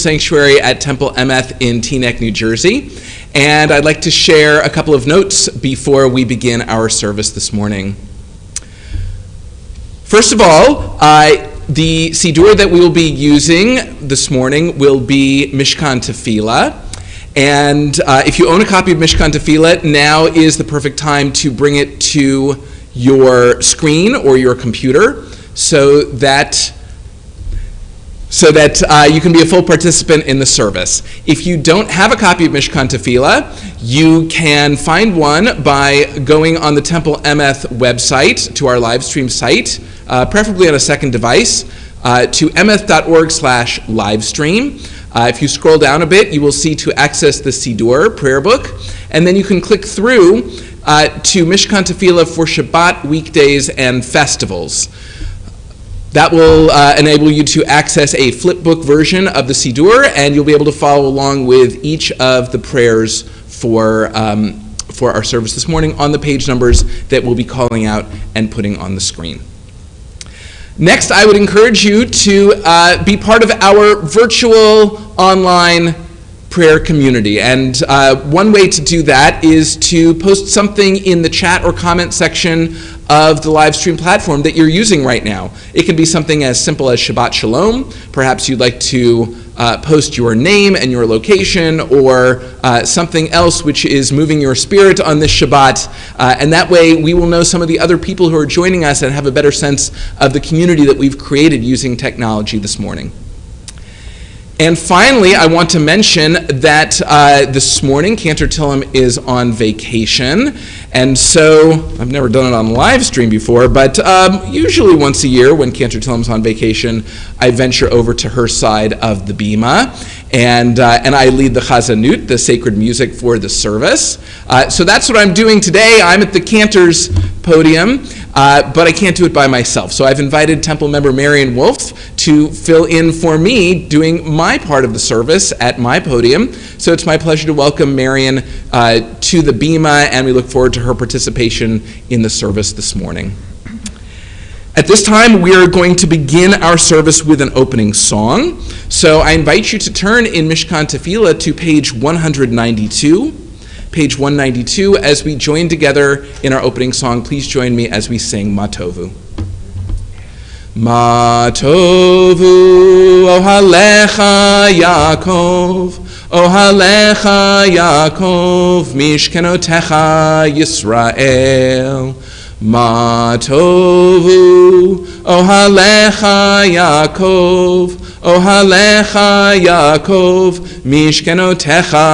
sanctuary at Temple Emeth in Teaneck, New Jersey. And I'd like to share a couple of notes before we begin our service this morning. First of all, the Siddur that we will be using this morning will be Mishkan Tefillah. And if you own a copy of Mishkan Tefillah, now is the perfect time to bring it to your screen or your computer so that you can be a full participant in the service. If you don't have a copy of Mishkan Tefillah, you can find one by going on the Temple Emeth website to our live stream site, preferably on a second device, to emeth.org/livestream. If you scroll down a bit, you will see to access the Siddur prayer book, and then you can click through to Mishkan Tefillah for Shabbat, weekdays, and festivals. That will enable you to access a flipbook version of the Siddur, and you'll be able to follow along with each of the prayers for our service this morning on the page numbers that we'll be calling out and putting on the screen. Next, I would encourage you to be part of our virtual online prayer community. And one way to do that is to post something in the chat or comment section of the live stream platform that you're using right now. It can be something as simple as Shabbat Shalom. Perhaps you'd like to post your name and your location, or something else which is moving your spirit on this Shabbat. And that way we will know some of the other people who are joining us and have a better sense of the community that we've created using technology this morning. And finally, I want to mention that this morning, Cantor Tillum is on vacation. And so, I've never done it on live stream before, but usually once a year when Cantor Tillum's on vacation, I venture over to her side of the bima, and I lead the chazanut, the sacred music for the service. So that's what I'm doing today. I'm at the Cantor's podium, but I can't do it by myself. So I've invited Temple member Marion Wolf to fill in for me doing my part of the service at my podium. So it's my pleasure to welcome Marion to the bima, and we look forward to her participation in the service this morning. At this time, we are going to begin our service with an opening song. So I invite you to turn in Mishkan Tefillah to page 192. Page 192, as we join together in our opening song. Please join me as we sing Ma Tovu. Ma Tovu, Ohalecha Yaakov, Ohalecha Yaakov, Mishkenotecha Yisrael. Ma Tovu, Ohalecha Yaakov, Ohalecha Yaakov, Mishkenotecha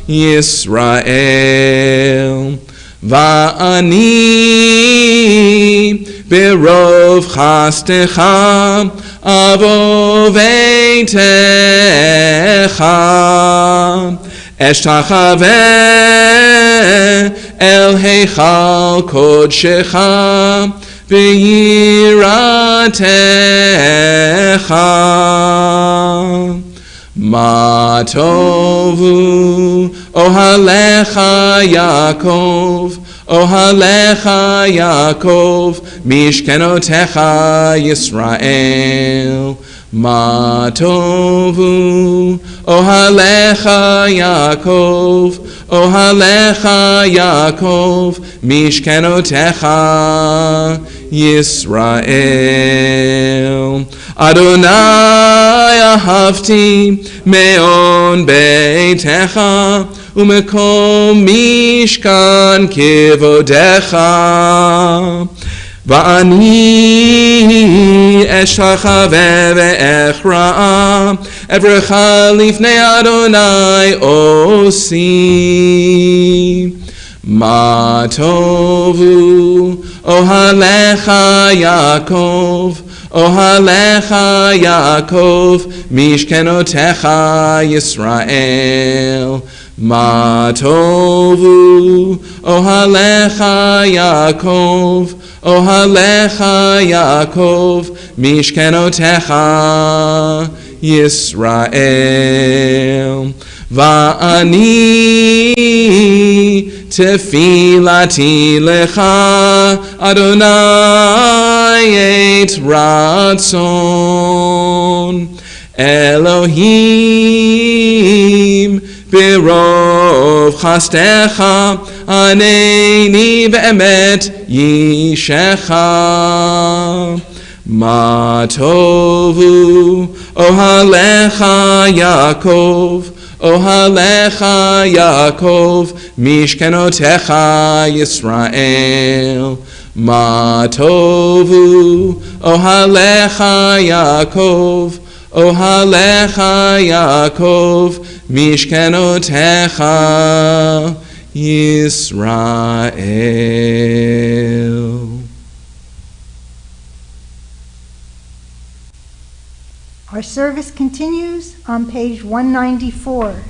Yisrael. Va'ani berov chastecha avo veitecha eshtachaveh el heichal kodshecha v'yiratecha. Ma tovu ohalecha Yaakov, ohalecha Yaakov, mishkenotecha Yisrael. Ma tovu ohalecha Yaakov, ohalecha Yaakov, mishkenotecha Yisrael. Adonai ahavti me'on beitecha umekom mishkan kivodecha. Va'ani eshachaveh ve'echra'a evrecha lifnei Adonai osi. Ma tovu ohalecha Yaakov, ohalecha Yaakov, mishkenotecha Yisrael. Ma tovu ohalecha Yaakov, ohalecha Yaakov, mishkenotecha Yisrael. Va'ani tefilati lecha Adonai et ratzon Elohim, Birov chastecha, aneni ve'emet yishecha. Ma tovu, ohalecha Yaakov, ohalecha Yaakov, mishkenotecha Yisrael. Ma tovu, ohalecha Yaakov, ohalecha Yaakov, mishkenotecha Yisrael. Our service continues on page 194.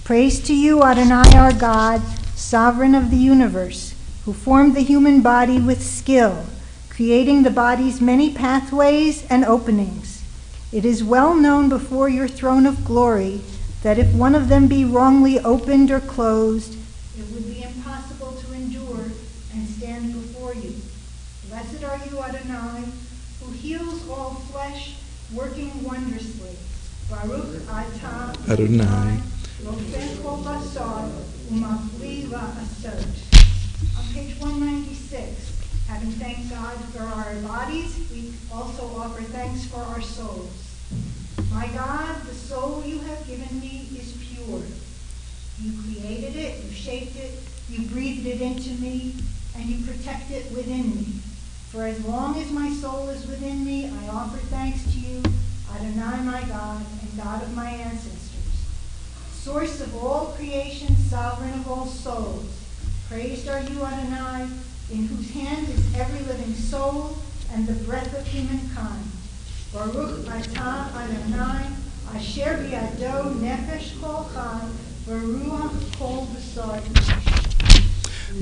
Praise to you, Adonai, our God, sovereign of the universe, who formed the human body with skill, creating the body's many pathways and openings. It is well known before your throne of glory that if one of them be wrongly opened or closed, it would be impossible to endure and stand before you. Blessed are you, Adonai, who heals all flesh, working wondrously. Baruch atah Adonai. Rofeh kol basar umafli la'asot. On page 196, having thanked God for our bodies, we also offer thanks for our souls. My God, the soul you have given me is pure. You created it, you shaped it, you breathed it into me, and you protect it within me. For as long as my soul is within me, I offer thanks to you, Adonai my God, and God of my ancestors. Source of all creation, sovereign of all souls. Praised are you, Adonai, in whose hand is every living soul and the breath of humankind. Baruch atah Adonai, asher biado nefesh kol chai, v'ruach kol basar.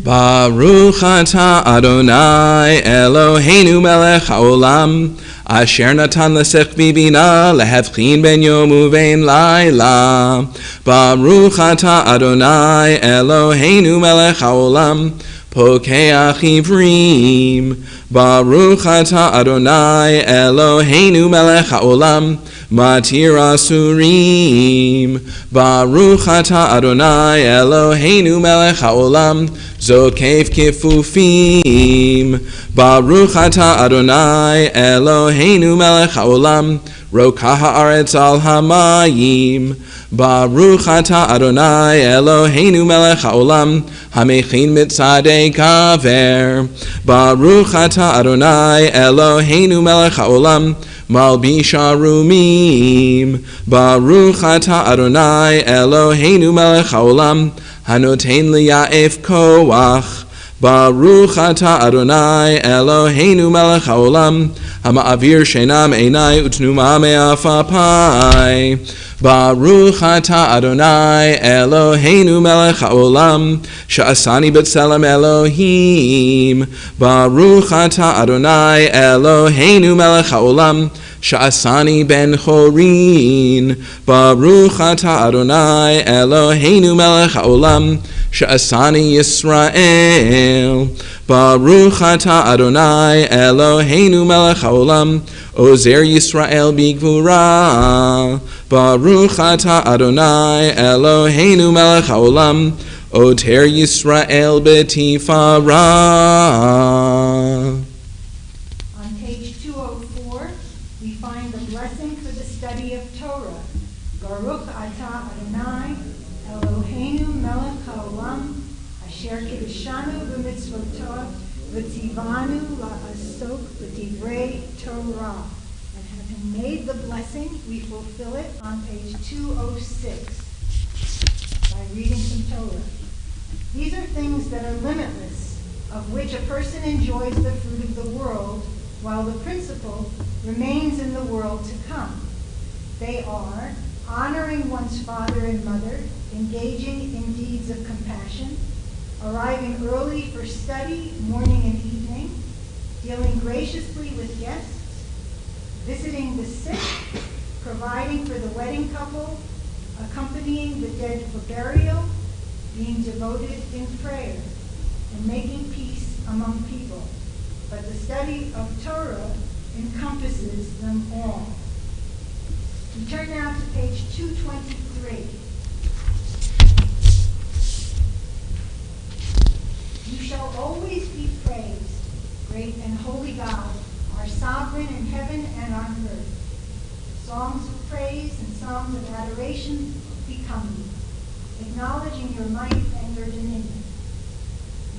Baruch atah Adonai Eloheinu melech haolam asher natan l'sechvi bina lehevchin ben yom uvein laila. Baruch atah Adonai Eloheinu melech haolam pokeach ivrim. Baruch atah Adonai Eloheinu melech haolam matir asurim. Baruch atah Adonai Eloheinu melech haolam zokef kifufim. Baruch atah Adonai Eloheinu melech haolam rokah haaretz al hamayim. Baruch atah Adonai Eloheinu melech haolam hamechin mitzadei kaver. Baruch atah Adonai Eloheinu melech haolam malbish arumim. Baruch atah Adonai Eloheinu melech haolam hanoten liya'ef koach. Baruch atah Adonai Eloheinu melech haolam hama'avir shenam einai utnuma me'afapai. Baruch atah Adonai Eloheinu melech haolam sha'asani b'tselem Elohim. Baruch atah Adonai Eloheinu melech haolam sha'asani ben chorin. Baruch atah Adonai Eloheinu melech haolam sha'asani Yisrael. Baruch atah Adonai Eloheinu melech haolam ozer Yisrael bigvura. Baruch atah Adonai Eloheinu melech haolam oter Yisrael betifara. On page 204, we find the blessing for the study of Torah. Baruch atah Adonai Eloheinu melech haolam asher kiddushanu b'mitzvotav v'tivanu la'asok b'divrei Torah. And having made the blessing, we fulfill it on page 206 by reading some Torah. These are things that are limitless, of which a person enjoys the fruit of the world, while the principle remains in the world to come. They are honoring one's father and mother, engaging in deeds of compassion, arriving early for study, morning and evening, dealing graciously with guests, visiting the sick, providing for the wedding couple, accompanying the dead for burial, being devoted in prayer, and making peace among people. But the study of Torah encompasses them all. We turn now to page 223. You shall always be praised, great and holy God, our sovereign in heaven and on earth. Songs of praise and songs of adoration become you, acknowledging your might and your dominion.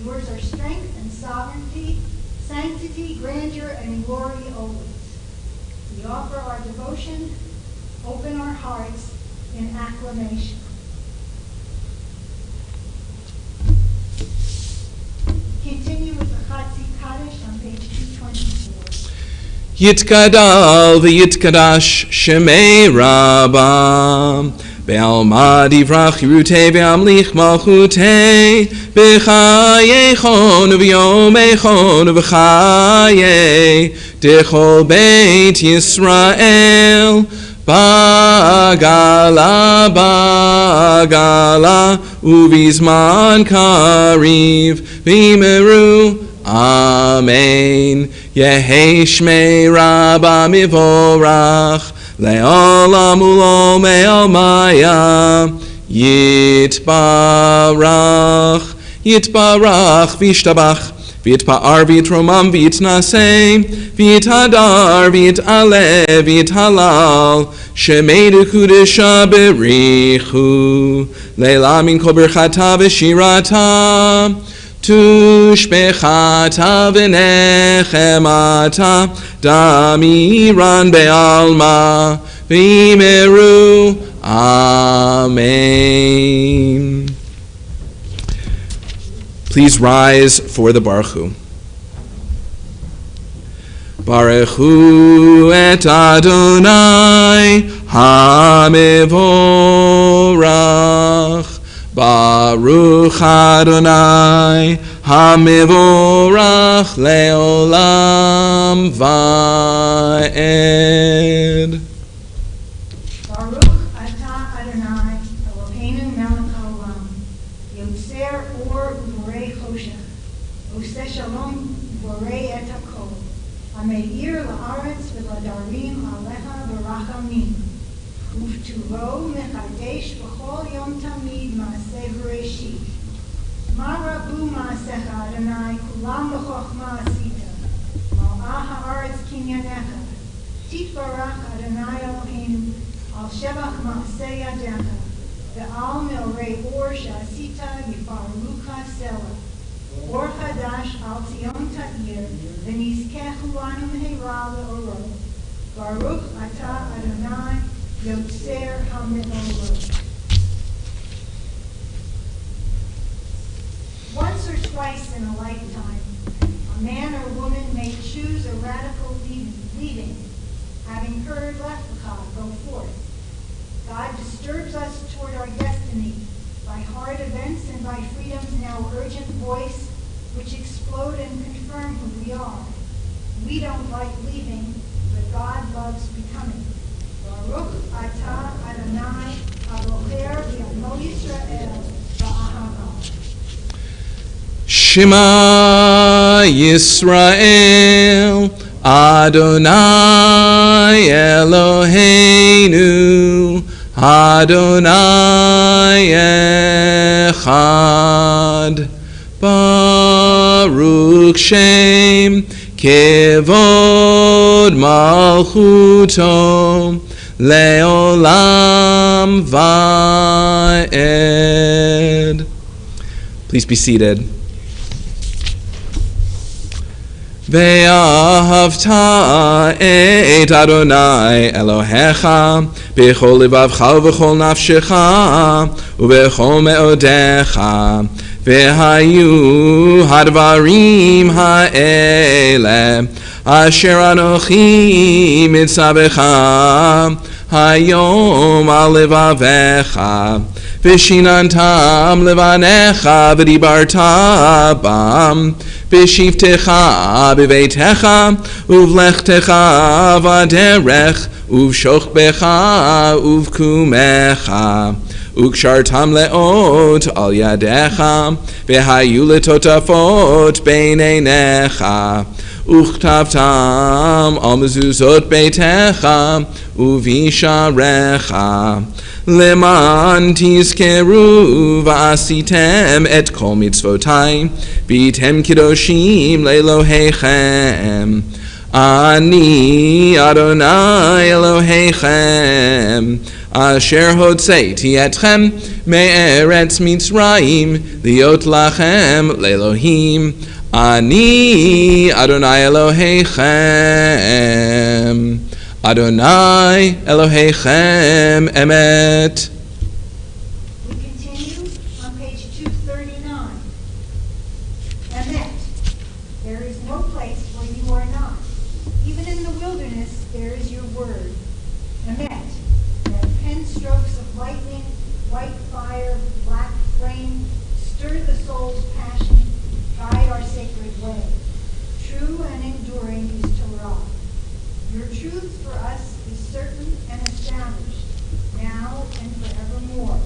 Yours are strength and sovereignty, sanctity, grandeur, and glory always. We offer our devotion, open our hearts in acclamation. Continue with the Chatzi Kaddish on page 224. Yitkadal v'yitkadash shemei Rabbam Be'alma divrach yirutei ve'amlich malchutei B'chayechon v'yomechon v'chayei Dechol beit Yisrael Bagala bagala uvizman kariv v'meru Amen. Yehei shmei Rabba mivorach le'olam u'lo me'almaya yitbarach v'ishtabach v'yitpa'ar v'yitromam v'yitnaseh v'yithadar v'yit'aleh v'yithalal shemei dekudesha berichu le'la min kol berchata v'shirata Tushbechata v'nechemata damiran be'alma v'imeru. Amen. Please rise for the Baruch Hu. Baruch Hu et Adonai hamivorach. Baruch Adonai hamivorach leolam va'ed. Baruch atah Adonai Eloheinu melech haolam yotzer or uvorei choshech oseh shalom uvorei et hakol hameir la'aretz v'ladarim alecha v'rachamim uvtuvo mechadesh v'chol yom tamid ma'aseh v'reshit ma rabu ma'asecha Adonai kulam b'chochma asita mal'ah ha'aretz kinyanecha titvarach Adonai Eloheinu al shevach ma'aseh yadecha ve'al me'orei or she'asita yifaruka sela or chadash al tzion ta'ir v'nizkechu anu me'era le'oro Baruch atah Adonai Yotzer HaMe'orot. Once or twice in a lifetime, a man or woman may choose a radical leaving, having heard Lecha go forth. God disturbs us toward our destiny by hard events and by freedom's now urgent voice, which explode and confirm who we are. We don't like leaving, but God loves becoming. Baruch atah Adonai abocher v'yamo Yisrael ba'ahava. Shema Yisrael Adonai Eloheinu Adonai Echad Baruch Shem Kevod Malchuto Leolam Va'ed. Please be seated. Ve'ahavta et Adonai Elohecha b'chol livavcha u'b'chol nafshecha u'b'chol me'odecha ve'hayu hadvarim ha'ele asher anochi mitzavecha hayom al levavecha v'shinantam levanecha v'dibarta bam v'shivtecha b'veitecha uvlechtecha v'aderech uvshochbecha uvkumecha ukshartam leot al yadecha v'hayu letotafot beineinecha וכתבתם על מזוזות ביתך ובשעריך, למען תזכרו ועשיתם את כל מצוותי, והייתם קדושים לאלוהיכם. אני אדוני אלוהיכם, אשר הוצאתי אתכם מארץ מצרים, להיות לכם לאלוהים. אני אדוני אלוהיכם, אדוני אלוהיכם אמת. We continue on page 239. Emet, there is no place where you are not. Even in the wilderness, there is your word. Emet, that pen strokes of lightning, white fire, black flame, stir the soul's passion, guide our sacred way. True and enduring is Torah. Your truth for us is certain and established, now and forevermore.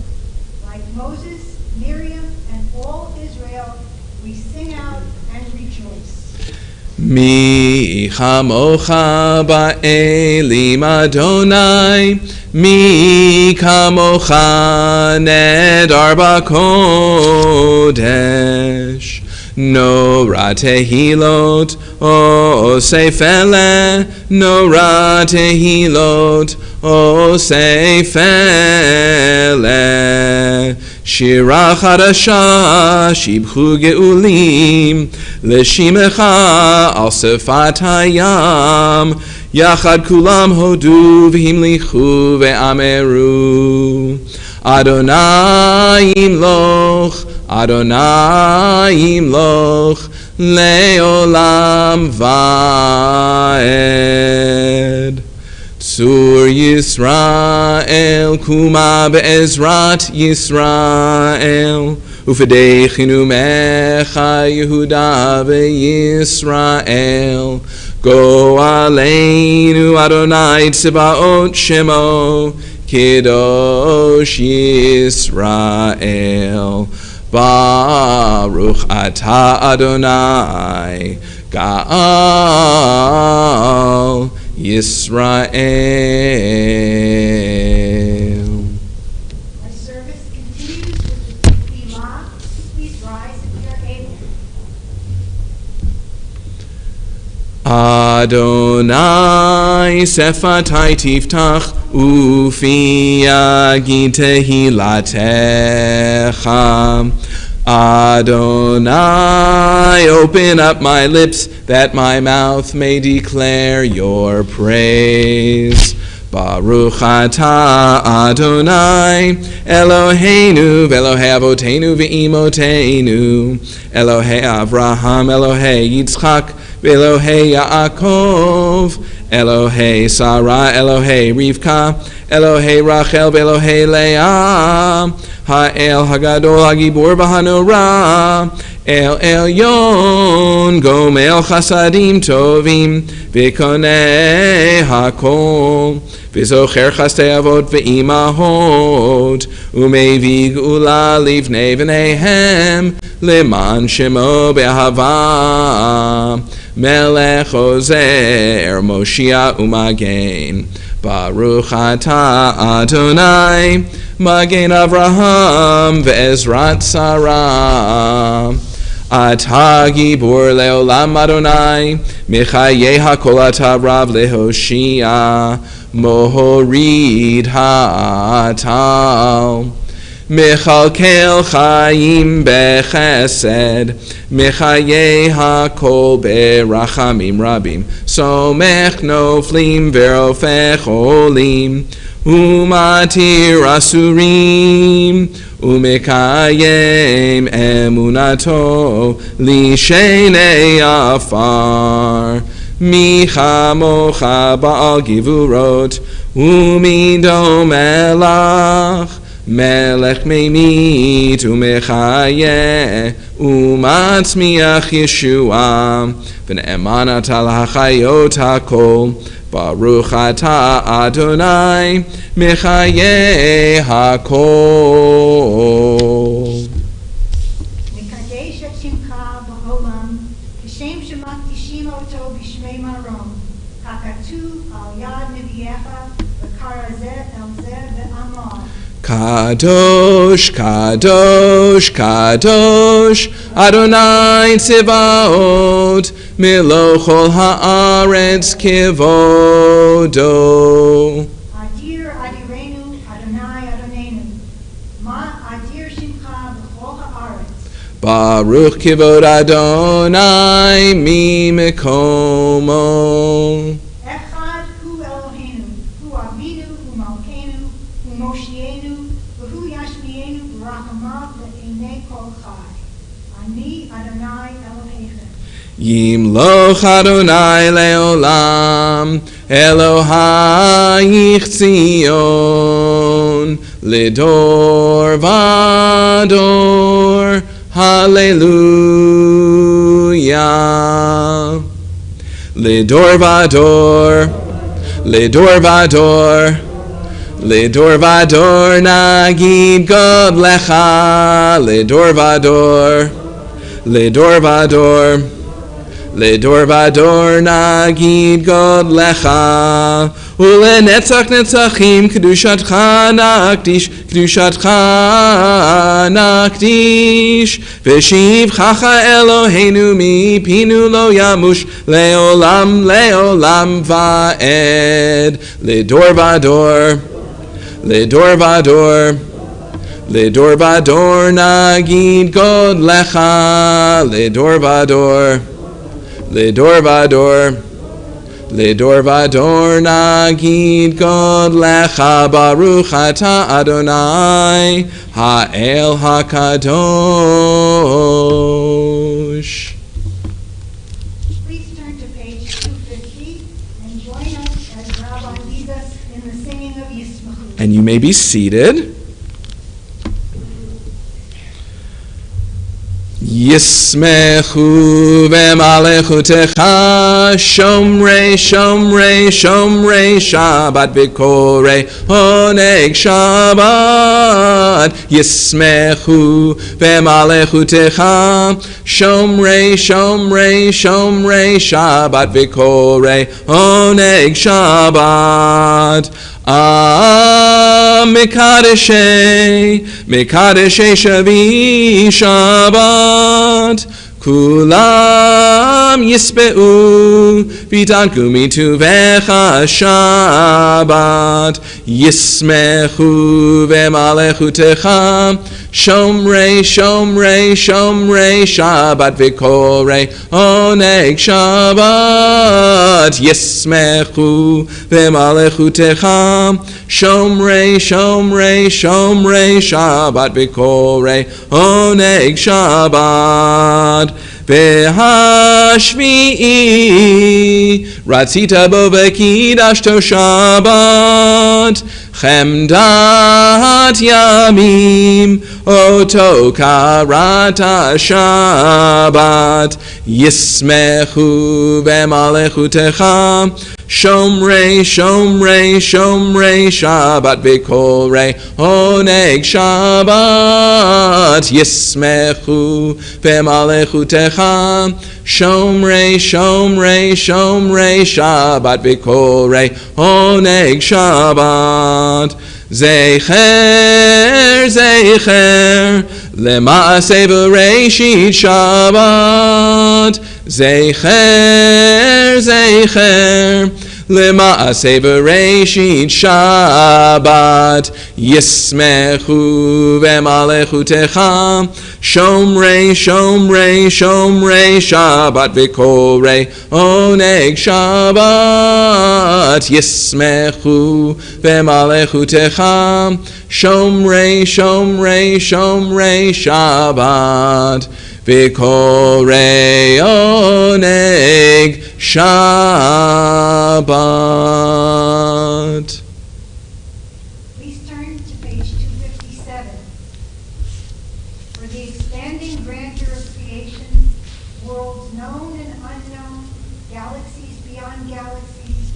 Like Moses, Miriam, and all Israel, we sing out and rejoice. מי כמוך באלים אדוני, מי כמוך נדר בקודש. נורא תהילות אוסף אלה, נורא תהילות אוסף אלה. שירה חדשה שיבחו גאולים, לשמך על שפת הים, יחד כולם הודו והמליכו ואמרו, אדוני ימלוך, אדוני ימלוך, לעולם ועד. צור ישראל, קומה בעזרת ישראל, ופדחנו ממך יהודה וישראל. גואלנו אדוני צבאות שמו, קדוש ישראל. ברוך אתה אדוני, גאל Yisrael. Our service continues with the Tefillah. Please rise if you are able. Adonai sefatai tiftach ufi yagid tehilatecha. Adonai, open up my lips, that my mouth may declare your praise. Baruch atah Adonai, Eloheinu, Elohei Avotenu ve'imotenu, Elohei Avraham, Elohei Yitzchak, Elohei Yaakov, Elohei Sarah, Elohei Rivka, Elohei Rachel, Elohei Leah, Ha'el Hagadol Hagibor B'Hanora, El Elyon, Gomel Chasadim Tovim, V'konei Hakol, V'zocher Chastei Avot V'imahot, U'mevi Gula Livnei V'neihem, Leman Shemo Be'ahava, Melech Ozer, Moshiach U'Magen. Baruch atah Adonai, Magen Avraham ve'ezrat Sarah. Atah gibor leolam Adonai, Mechayeh hakol atah rav lehoshia, Mohorid ha'atal. Mechalkel chayim bechesed, Mechayeh hakol berachamim rabim, Somech noflim verofech olim, Umatir asurim, Umekayem emunato, Lishenei afar. Micha mocha ba'al givurot, Umido melach, Melech meimit umechayeh umatzmiach Yeshua v'ne'emanat al hachayot hakol Baruch atah Adonai mechayeh hakol. Mekadesh et shimcha ba'olam, Kishem shemakdishim oto Kadosh, Kadosh, Kadosh, Adonai Tzivaot, Milochol haaretz kivodo. Adir Adirenu, Adonai Adonenu, Ma Adir Shimcha b'chol haaretz. Baruch kivod Adonai mi mekomo. Echad hu Eloheinu, hu Avinu, hu Malkeinu, hu Moshienu, v'hu Yashmienu b'rachamav le'enei kol chai. Ani Adonai Elohechem. Yimloch Adonai leolam, Elohayich Tzion, Lidor Vador, Hallelujah. Lidor Vador, Lidor Vador, Lidor Vador, Nagid God Lecha, Lidor Vador, Lidor Vador, Lidor Vador, Nagid God Lecha, Ulenetzach Netzachim, Kedushatcha Nakdish, Kedushatcha Nakdish, V'shivchacha Eloheinu mipinu lo yamush, Leolam, Leolam Va'ed, Lidor Vador, Lidor Vador, Lidor Vador, Nagid God Lecha, Lidor Vador, Lidor Vador, Lidor Vador, Nagid God Lecha, Baruch Ata Adonai, Ha'el HaKadosh. Please turn to page 250 and join us as Rabbi leads us in the singing of Yismachu. And you may be seated. Yismechu v'malechutecha, Shomrei, Shomrei, Shomrei Shabbat v'korei honeg Shabbat. Yismechu v'malechutecha, Shomrei, Shomrei, Shomrei Shabbat v'korei honeg Shabbat. Mikadeshei, Mikadeshei Shavi Shabbat, Kulam Yisbe'u, V'tanku mituvecha Shabbat, Yismechu v'malechutecha, Shomrei, Shomrei, Shomrei Shabbat v'korei honeg Shabbat. Yismechu v'malechutecha, Shomrei, Shomrei, Shomrei Shabbat v'korei honeg Shabbat. V'hashvi'i ratzita bo v'kidashto Shabbat, Chemdat Yamim Oto Karata Shabbat. Yismechu v'malechutecha, Shomrei, Shomrei, Shomrei Shabbat v'korei honeg Shabbat. Yismechu v'malechutecha, Shomrei, Shomrei, Shomrei Shabbat v'korei honeg Shabbat. Zecher, Zecher, Lema'aseh v'reishit Shabbat. Zecher, Zecher, Lema'aseh v'reishit Shabbat. Yismechu v'malechutecha, Shomrei, Shomrei, Shomrei Shabbat v'korei honeg Shabbat. Yismechu v'malechutecha, Shomrei, Shomrei, Shomrei Shabbat v'korei honeg Shabbat. Please turn to page 257. For the expanding grandeur of creation, worlds known and unknown, galaxies beyond galaxies,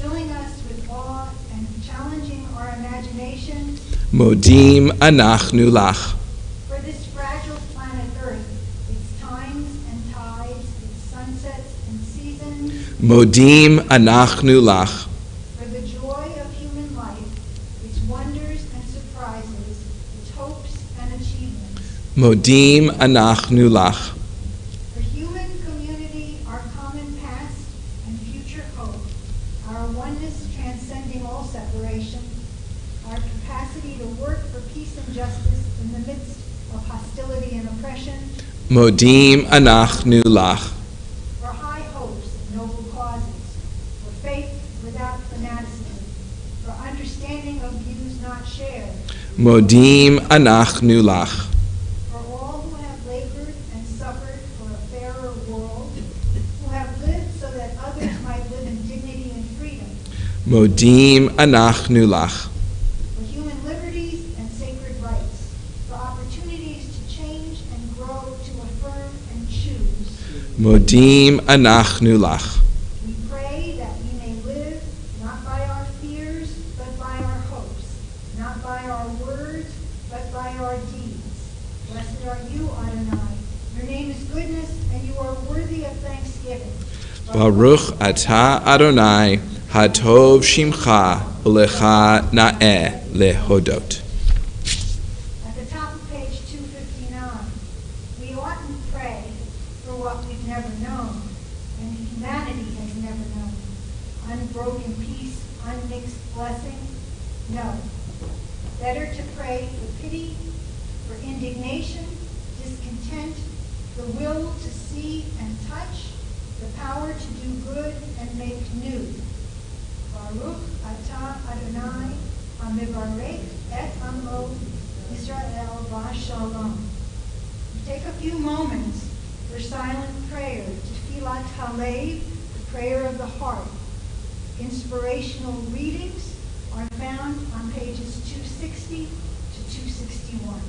filling us with awe and challenging our imagination. Modim anachnu lach. For this fragile planet Earth, its times and tides, its sunsets and seasons. Modim anachnu lach. For the joy of human life, its wonders and surprises, Modim anachnu lach. For human community, our common past and future hope, our oneness transcending all separation, our capacity to work for peace and justice in the midst of hostility and oppression, Modim anachnu lach. for high hopes and noble causes, for faith without fanaticism, for understanding of views not shared, Modim anachnu lach. for all who have labored and suffered for a fairer world, who have lived so that others might live in dignity and freedom, Modim anachnu lach. for human liberties and sacred rights, for opportunities to change and grow, to affirm and choose. Modim anachnu lach. We pray that we may live not by our fears, but by our hopes, not by our words, but by our deeds. Blessed are you, Adonai. Your name is goodness, and you are worthy of thanksgiving. Baruch atah Adonai, hatov shimcha, ulecha na'eh lehodot. At the top of page 259, we oughtn't pray for what we've never known, and humanity has never known. Unbroken peace, unmixed blessing. No. Better to pray for pity, for indignation, discontent, the will to see and touch, the power to do good and make new. Baruch atah Adonai hamivarech et amo Israel v'shalom. Take a few moments for silent prayer, Tefillat Halev, the prayer of the heart. Inspirational readings are found on pages 260 to 261.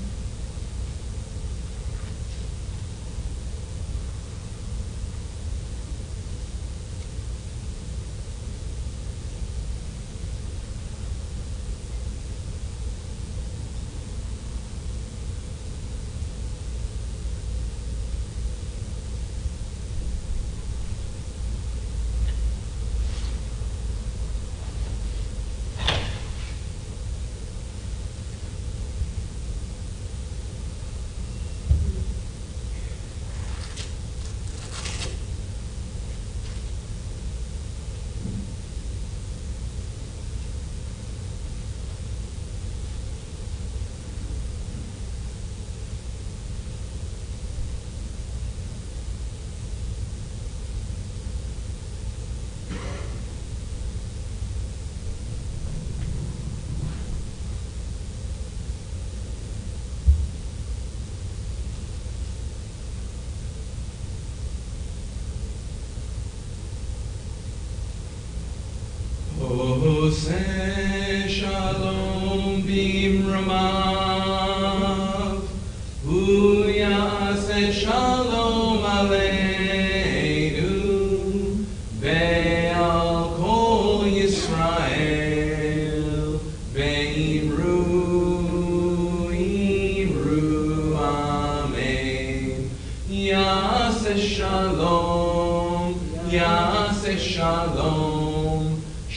Oseh shalom bimramav, hu yaseh shalom aleinu, ve'al kol Yisrael, ve'imru, imru, amen. Yaseh shalom, yaseh shalom,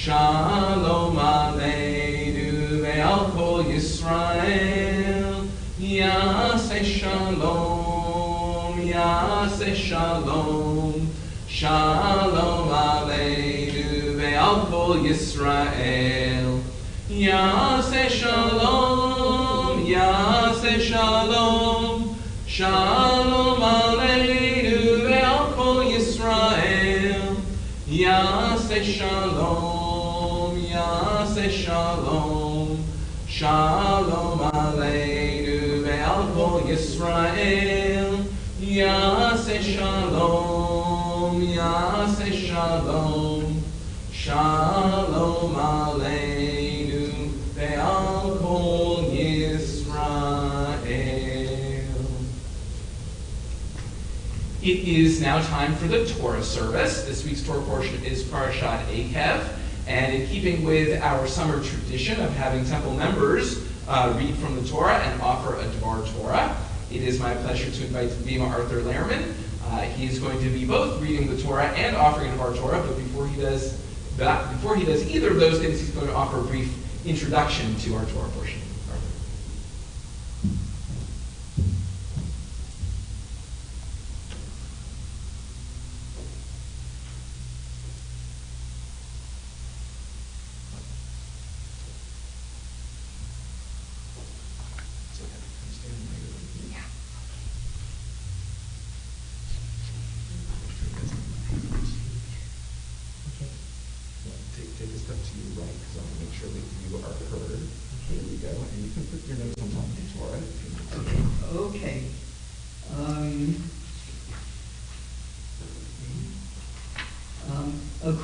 Shalom Aleinu ve'al kol Yisrael, Yaseh Shalom, Yaseh Shalom, Shalom Aleinu ve'al kol Yisrael, Yaseh Shalom, Yaseh Shalom, Shalom Aleinu ve'al kol Yisrael, Yaseh Shalom. Yaseh shalom, shalom aleinu ve'al kol Yisrael. Yaseh shalom, Yaseh shalom, shalom aleinu ve'al kol Yisrael. It is now time for the Torah service. This week's Torah portion is Parashat Ekev. And in keeping with our summer tradition of having temple members read from the Torah and offer a Dvar Torah, it is my pleasure to invite Bima Arthur Lehrman. He is going to be both reading the Torah and offering a Dvar Torah, but before he does either of those things, he's going to offer a brief introduction to our Torah portion. Arthur.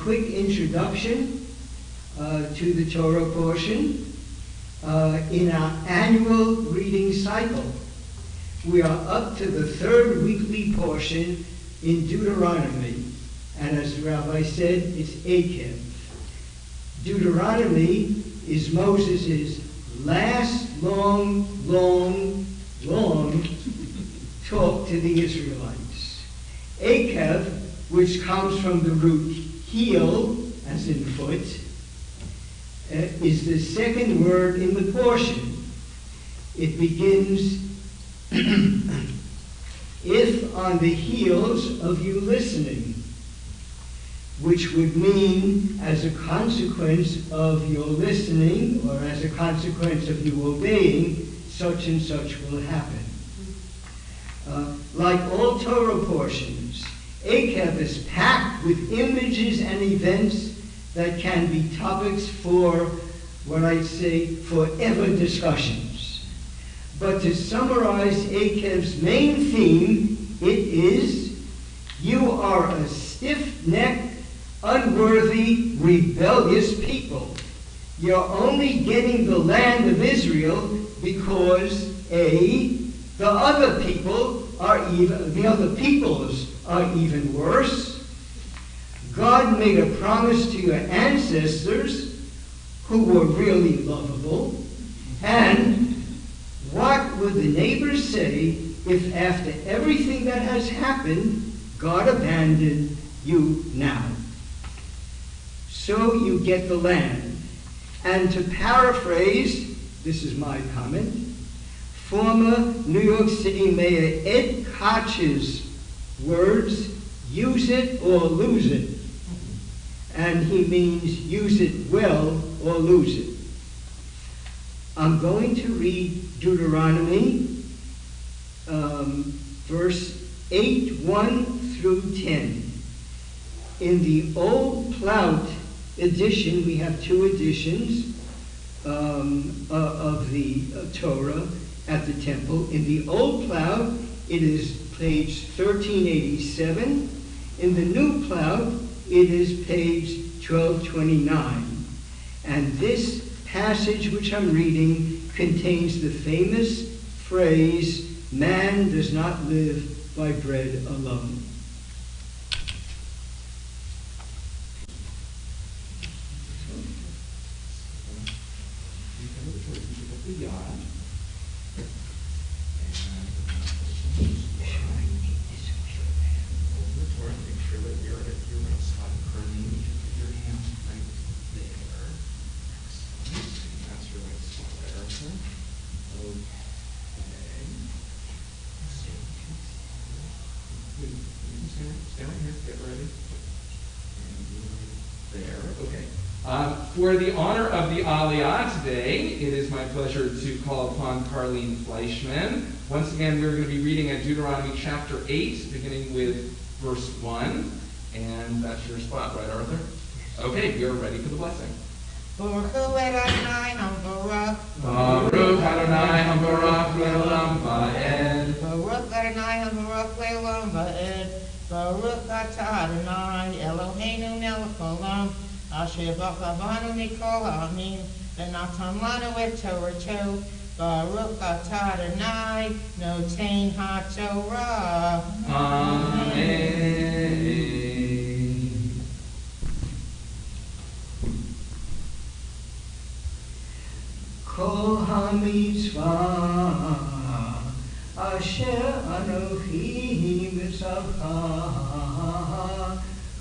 quick introduction to the Torah portion in our annual reading cycle. We are up to the third weekly portion in Deuteronomy, and as the rabbi said, it's Akev. Deuteronomy is Moses' last long talk to the Israelites. Akev, which comes from the root heel, as in foot, is the second word in the portion. It begins, if on the heels of you listening, which would mean as a consequence of your listening or as a consequence of you obeying, such and such will happen. Like all Torah portions, Akev is packed with images and events that can be topics for, what I'd say, forever discussions. But to summarize Akev's main theme, it is, you are a stiff-necked, unworthy, rebellious people. You're only getting the land of Israel because, A, the other peoples are even worse. God made a promise to your ancestors who were really lovable. And what would the neighbors say if after everything that has happened, God abandoned you now? So you get the land. And to paraphrase, this is my comment, former New York City Mayor Ed Koch's words, use it or lose it. And he means use it well or lose it. I'm going to read Deuteronomy, verse 8, 1 through 10. In the old Plout edition, we have two editions of the Torah at the temple. In the old Plout, it is page 1387. In the new Plout, it is page 1229. And this passage which I'm reading contains the famous phrase, man does not live by bread alone. For the honor of the Aliyah today, it is my pleasure to call upon Carlene Fleischman. Once again, we're going to be reading at Deuteronomy chapter 8, beginning with verse 1. And that's your spot, right, Arthur? Okay, you're ready for the blessing. Baruch Adonai Hambarach. Baruch Adonai Hambarach Le'olam Va'ed. Baruch Adonai Hambarach Le'olam Va'ed. Baruch Atah Adonai Eloheinu melech haolam. Asher b'chavanu mikol ha'amim, v'natan lanu et Torato. Baruch atah Adonai, noten ha'Torah. Amen. Kol ha'mitzvah asher anochi mitzavcha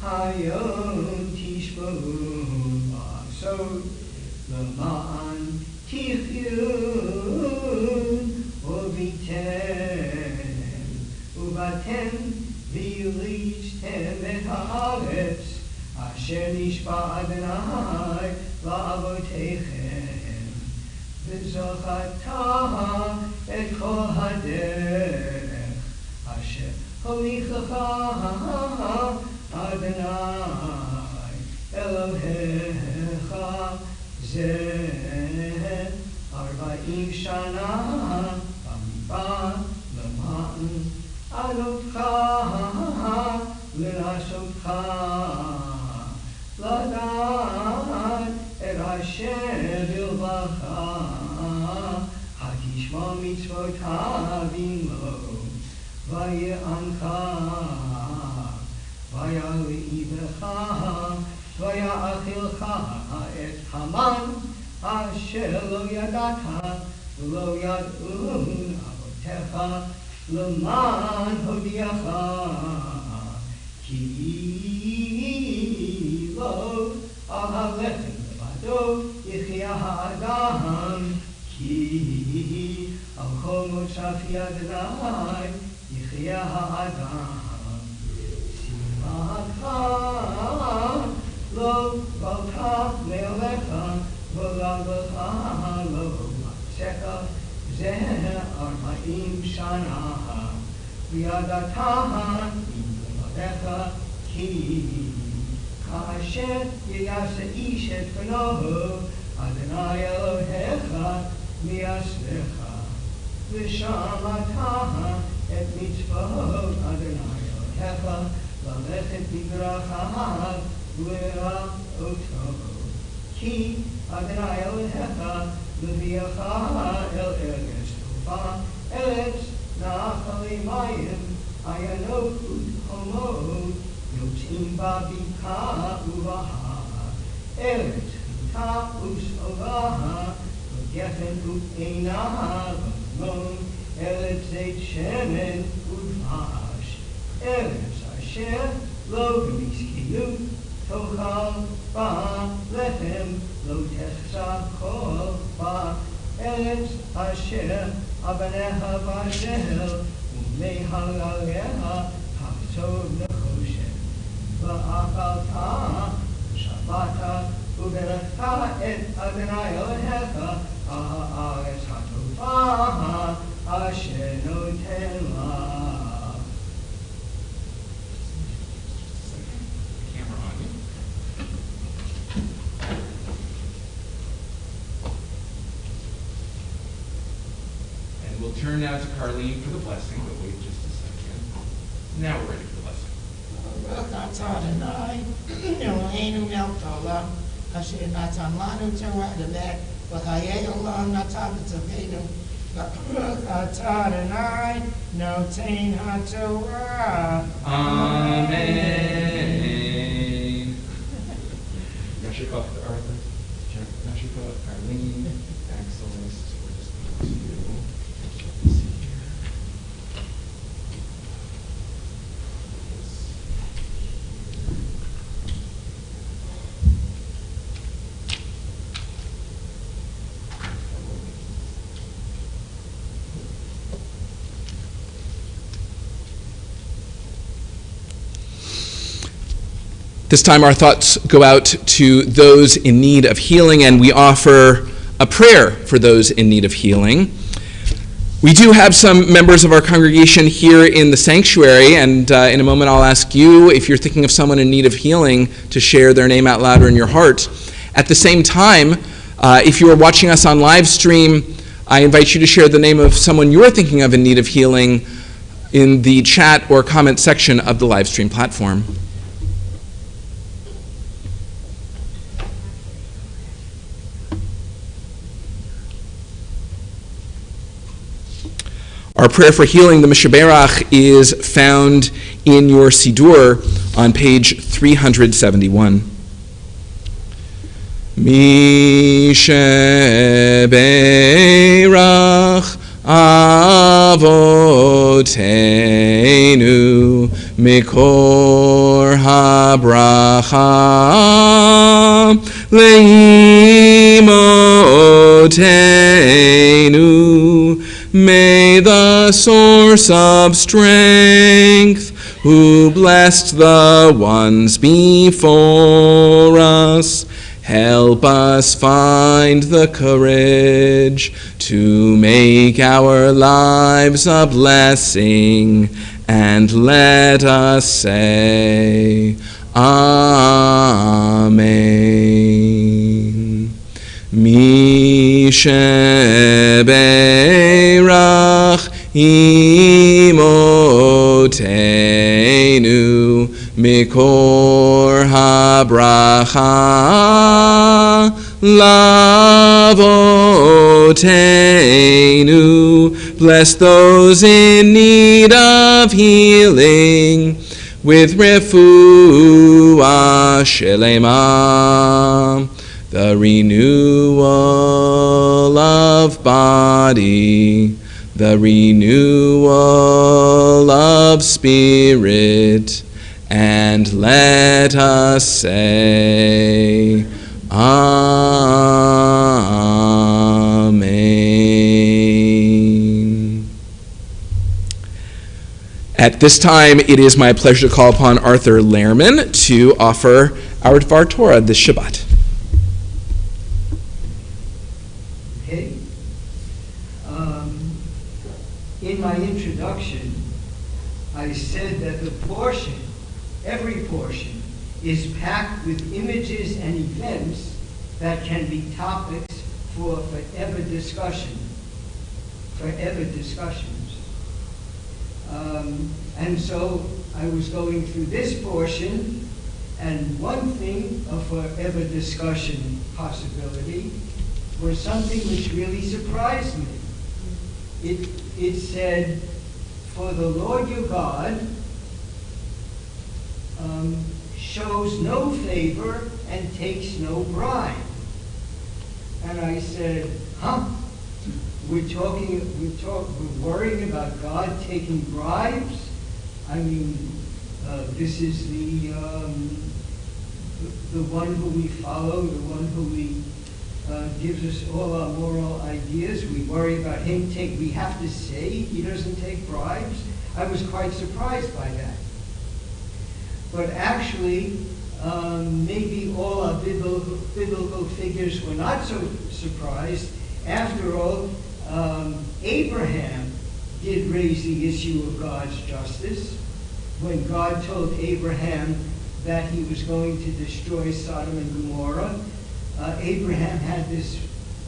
hayom tishbahu ba'asot l'ma'an tichyu uvitem uvatem v'yulichtem et ha'aretz asher nishba Adonai la'avoteichem v'zochata et kol haderech asher holichacha Adonai Elohecha zeh arba'im shana b'midbar l'ma'an adotcha l'nasotcha asher bilvacha, hatishma mitzvotav imo, vaye'ancha, vayale'ivecha, vaya'achilcha et haman, asher lo yadata, lo yad'un avotecha, leman hodiacha, ki lo al halechem levado yichya ha'adam, ki al kol motzafi Adonai yichya ha'adam. Simcha lo balta le'alecha v'la'lecha lo matzecha zeh arba'im shana v'yadataha imlevadecha ki ka'asher yiyasa ish et panohu Adonai Elohecha miyaslecha v'shamataha et mitzvot Adonai Elohecha la'lechet b'drachav v'ra'oto ki Adonai Elohecha leviacha el eretz tova eretz nachali mayim ayanot u'homot yotzim ba bika uvaha eretz huta us'ovaha v'gefen u'einaha v'mon eretz zeit shemen u'dvash eretz asher lo v'miskinu tochal ba lechem lo techsav kol ba eretz asher abaneha v'ashel u'mehalareha tachzov nechoshen v'akalta shabbata u'berachta et Adonai Elohecha ha'aretz hatova asher noten la. We'll turn now to Carlene for the blessing, but wait just a second. Now we're ready for the blessing. Baruch atah Adonai, Eloheinu melech haolam, asher natan lanu Torah emet, v'chayei olam natan b'tzavenu. Baruch atah Adonai, noten haTorah. Amen. Yashikov to Arthur, Yashikov, Carlene, excellent. We're just going to see here. This time our thoughts go out to those in need of healing, and we offer a prayer for those in need of healing. We do have some members of our congregation here in the sanctuary, and in a moment I'll ask you, if you're thinking of someone in need of healing, to share their name out loud or in your heart. At the same time, if you are watching us on live stream, I invite you to share the name of someone you're thinking of in need of healing in the chat or comment section of the live stream platform. Our prayer for healing, the Mishaberach, is found in your Siddur on page 371. Mishaberach Avotenu Mikor HaBracha Leimotenu. May the source of strength, who blessed the ones before us, help us find the courage to make our lives a blessing, and let us say, Amen. Mishaberach imotenu mikor habracha Lavotenu. Bless those in need of healing with refuah shelema, the renewal of body, the renewal of spirit, and let us say, Amen. At this time, it is my pleasure to call upon Arthur Lehrman to offer our Dvar Torah this Shabbat. Okay. In my introduction, I said that the portion, every portion, is packed with images and events that can be topics for forever discussions. And so I was going through this portion, and one thing of forever discussion possibility was something which really surprised me. It said, for the Lord your God shows no favor and takes no bribe. And I said, we're worrying about God taking bribes? I mean, this is the one who we follow, the one who gives us all our moral ideas. We worry about him. We have to say he doesn't take bribes. I was quite surprised by that. But actually, maybe all our biblical figures were not so surprised. After all, Abraham did raise the issue of God's justice when God told Abraham that he was going to destroy Sodom and Gomorrah. Abraham had this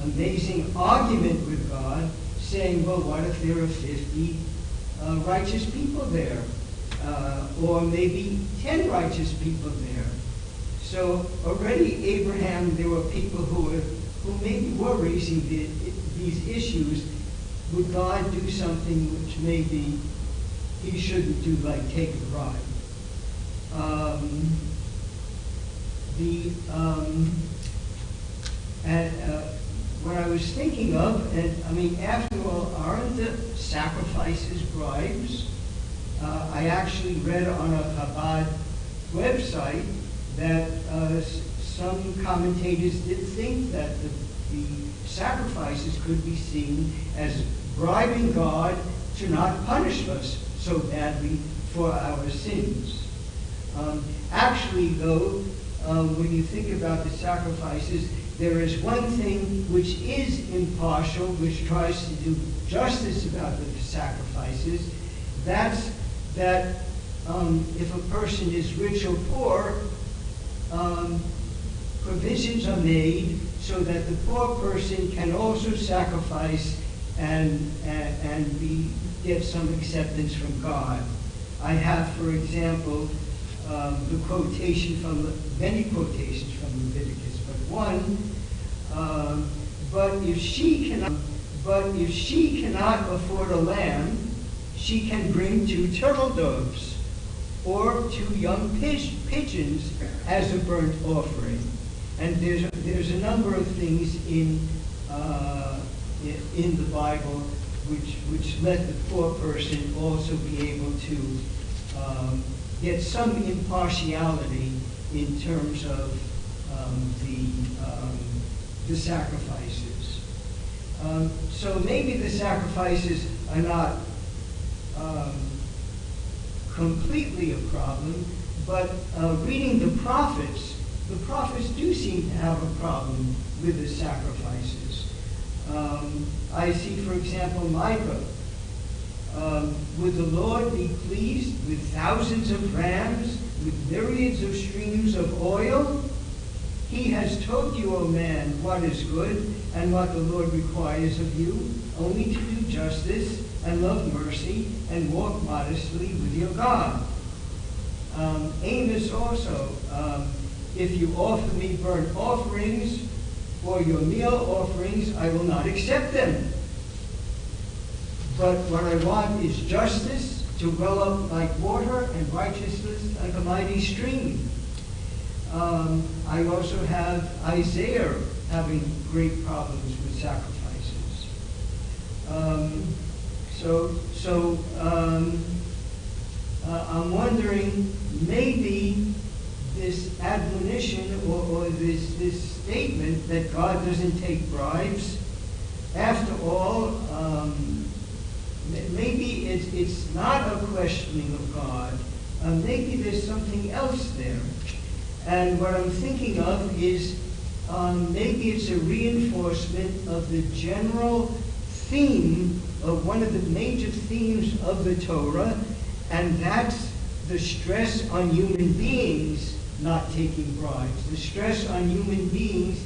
amazing argument with God, saying, well, what if there are 50 righteous people there? Or maybe 10 righteous people there. So already Abraham, there were people who maybe were raising these issues. Would God do something which maybe he shouldn't do, like take a bribe? What I was thinking of, and I mean, after all, aren't the sacrifices bribes? I actually read on a Chabad website that some commentators did think that the sacrifices could be seen as bribing God to not punish us so badly for our sins. Actually, though, when you think about the sacrifices, there is one thing which is impartial, which tries to do justice about the sacrifices. That's that if a person is rich or poor, provisions are made so that the poor person can also sacrifice and get some acceptance from God. I have, for example, the quotation many quotations from Leviticus, but one. But if she cannot afford a lamb, she can bring 2 turtle doves or 2 young pigeons as a burnt offering. And there's a number of things in the Bible which let the poor person also be able to get some impartiality in terms of the sacrifices. So maybe the sacrifices are not completely a problem, but reading the prophets do seem to have a problem with the sacrifices. I see, for example, Micah. Would the Lord be pleased with thousands of rams, with myriads of streams of oil? He has told you, O man, what is good and what the Lord requires of you, only to do justice and love mercy and walk modestly with your God. Amos also, if you offer me burnt offerings For your meal offerings I will not accept them. But what I want is justice to well up like water and righteousness like a mighty stream. I also have Isaiah having great problems with sacrifices. I'm wondering, maybe this admonition or this statement that God doesn't take bribes, after all, maybe it's not a questioning of God. Maybe there's something else there. And what I'm thinking of is maybe it's a reinforcement of the general theme of one of the major themes of the Torah, and that's the stress on human beings not taking bribes, the stress on human beings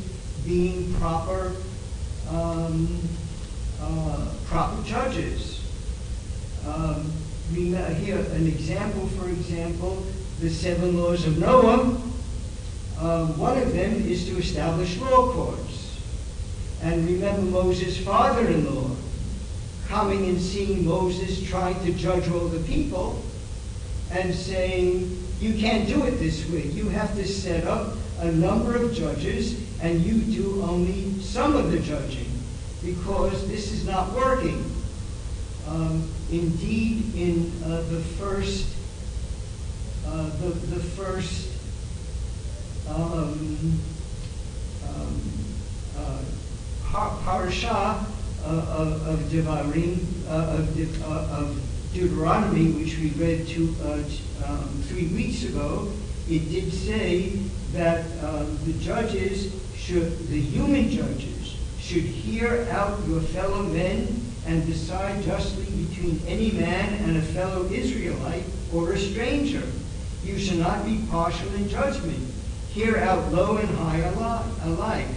being proper judges. Here, an example, for example, the 7 laws of Noah. One of them is to establish law courts. And remember Moses' father-in-law coming and seeing Moses trying to judge all the people and saying, you can't do it this way. You have to set up a number of judges and you do only some of the judging because this is not working. Indeed, in the first parasha of Devarim, of Deuteronomy, which we read 3 weeks ago, it did say that the human judges should hear out your fellow men and decide justly between any man and a fellow Israelite or a stranger. You shall not be partial in judgment. Hear out low and high alike.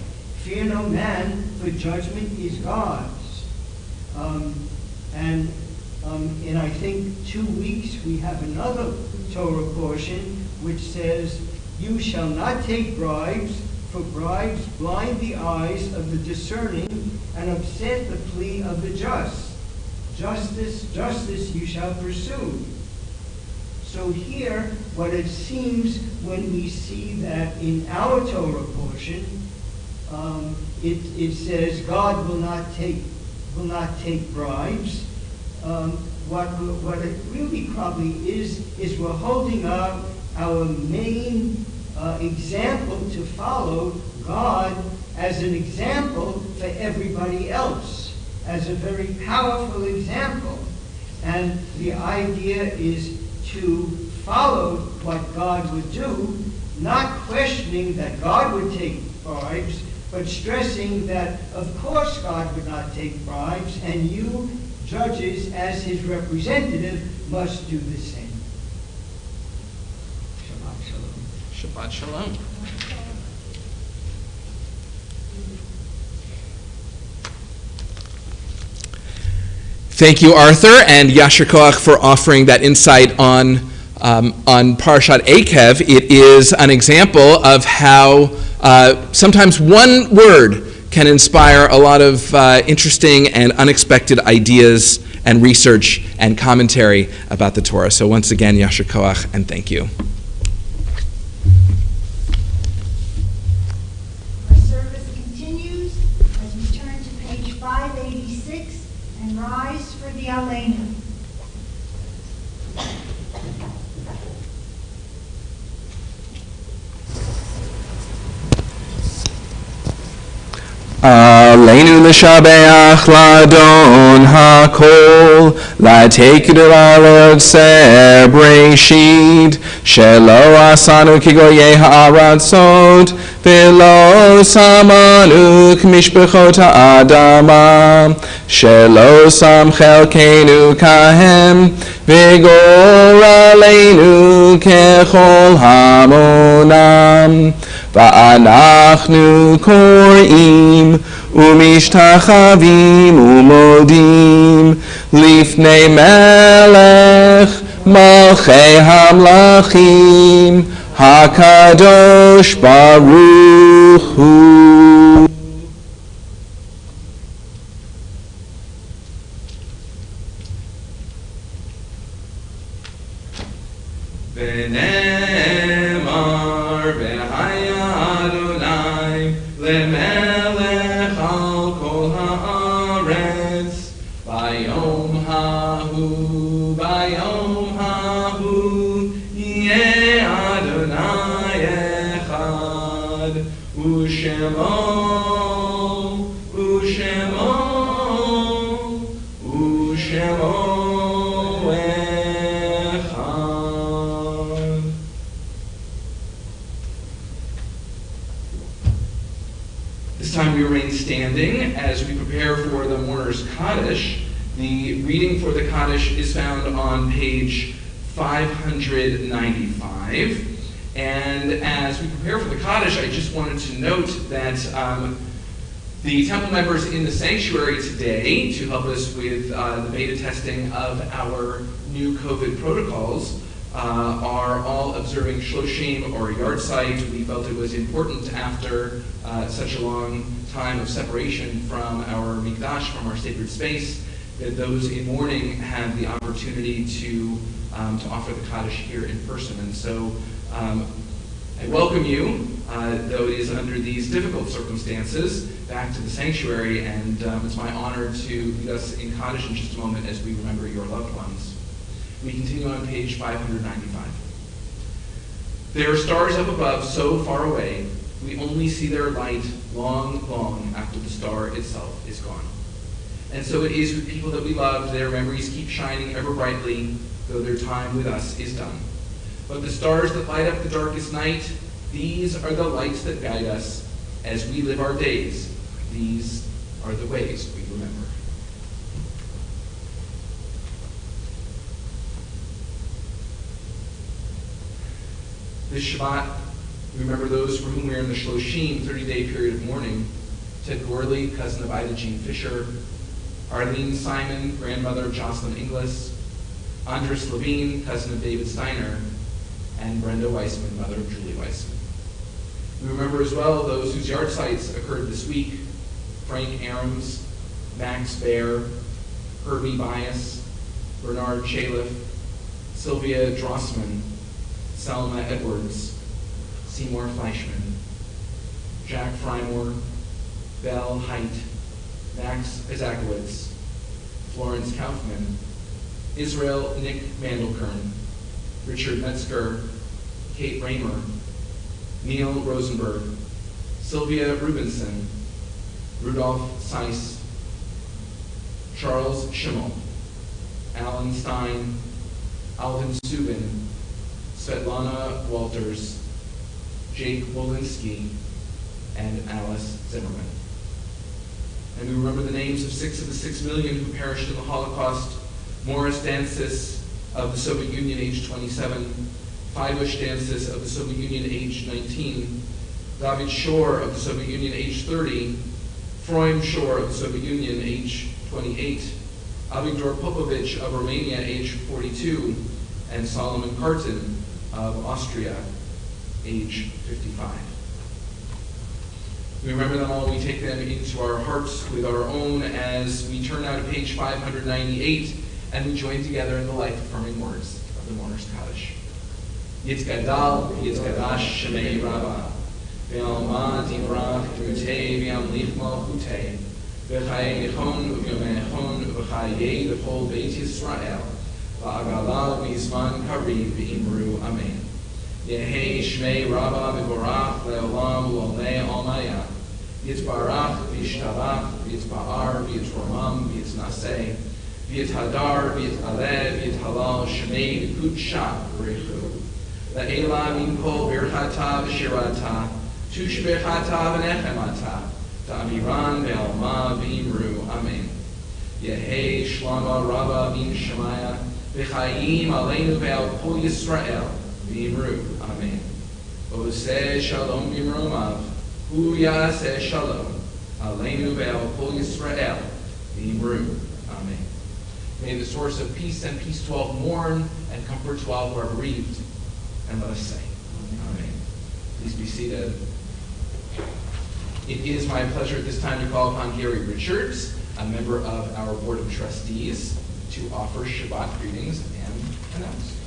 Fear no man, for judgment is God's. In I think 2 weeks we have another Torah portion which says, you shall not take bribes, for bribes blind the eyes of the discerning and upset the plea of the just. Justice you shall pursue. So here, what it seems when we see that in our Torah portion, it says God will not take bribes. What it really probably is we're holding up our main example to follow, God as an example for everybody else, as a very powerful example. And the idea is to follow what God would do, not questioning that God would take bribes, but stressing that, of course, God would not take bribes, and you, judges, as his representative, must do the same. Shabbat Shalom. Shabbat Shalom. Thank you, Arthur, and Yasher Koach for offering that insight on Parashat Ekev. It is an example of how sometimes one word can inspire a lot of interesting and unexpected ideas and research and commentary about the Torah. So once again, Yasher Koach, and thank you. Our service continues as we turn to page 586 and rise for the Aleinu. Aleinu l'shabeach l'adon hakol, l'teikid l'alod ser breshit, shelo asanu kigoyei ha'aratzot, v'lo samanu k'mishpechot ha'adama, shelo sam chelkeinu kahem, v'gor aleinu kechol hamonam. ואנחנו קוראים ומשתחווים ומודים לפני מלך מלכי המלכים הקדוש ברוך הוא. V'nemar v'haya Adonai lemelech al kol haaretz bayom hahu yeh Adonai echad u'shemo echad. This time we remain standing as we prepare for the mourner's Kaddish. The reading for the Kaddish is found on page 595. And as we prepare for the Kaddish, I just wanted to note that the temple members in the sanctuary today, to help us with the beta testing of our new COVID protocols, are all observing shloshim or yard site. We felt it was important after such a long time of separation from our mikdash, from our sacred space, that those in mourning have the opportunity to offer the Kaddish here in person. And so I welcome you, though it is under these difficult circumstances, back to the sanctuary, and it's my honor to lead us in Kaddish in just a moment as we remember your loved ones. We continue on page 595. There are stars up above so far away, we only see their light long, long after the star itself is gone. And so it is with people that we love, their memories keep shining ever brightly, though their time with us is done. But the stars that light up the darkest night, these are the lights that guide us as we live our days. These are the ways we remember. This Shabbat, we remember those for whom we are in the Shloshim, 30-day period of mourning. Ted Gorley, cousin of Ida Jean Fisher, Arlene Simon, grandmother of Jocelyn Inglis, Andres Levine, cousin of David Steiner, and Brenda Weissman, mother of Julie Weissman. We remember as well those whose yard sites occurred this week: Frank Arams, Max Baer, Herbie Bias, Bernard Chaliff, Sylvia Drossman, Selma Edwards, Seymour Fleischman, Jack Frymore, Belle Height, Max Izakowitz, Florence Kaufman, Israel Nick Mandelkern, Richard Metzger, Kate Raymer, Neil Rosenberg, Sylvia Rubinson, Rudolph Seiss, Charles Schimmel, Alan Stein, Alvin Subin, Svetlana Walters, Jake Wolinski, and Alice Zimmerman. And we remember the names of 6 of the 6 million who perished in the Holocaust: Morris Dancis of the Soviet Union, age 27, Faibush Dancis of the Soviet Union, age 19, David Shor of the Soviet Union, age 30, Froim Shor of the Soviet Union, age 28, Avigdor Popovich of Romania, age 42, and Solomon Kartin of Austria, age 55. We remember them all, we take them into our hearts with our own as we turn now to page 598 and we join together in the life-affirming words of the mourner's Kaddish. Yitzgadal, Yitzgadash, Shemei Rabbah, Ve'alma Divrach, V'utei, V'amlich Malchutei, V'chai Echon, V'yomechon, V'chayei, V'chol Beit Yisrael, V'agala, V'yizman Kariv, V'imru, Amen. Yehei Shmei Rabbah V'vorach Le'olam U'olei Almaya Yitzbarach V'yishtabach V'yitzba'ar V'yitzromam V'yitznaseh V'yithadar V'yithaleh V'yithalal Shmei V'kudsha V'rechu Le'ela Minkol Birchata V'shirata Tushbechata V'nechemata Ta'amiran Ve'alma V'imru Amen. Yehei Shlama Rabbah V'im Shemaya V'chayim Aleinu Ve'al Kol Yisrael V'imru, Amen. Oseh Shalom B'imromav, Hu Yaseh Shalom, Aleinu Ve'al Kol Yisrael, V'imru, Amen. May the source of peace and peace to all mourn and comfort to all who are bereaved. And let us say, Amen. Please be seated. It is my pleasure at this time to call upon Gary Richards, a member of our Board of Trustees, to offer Shabbat greetings and announcements.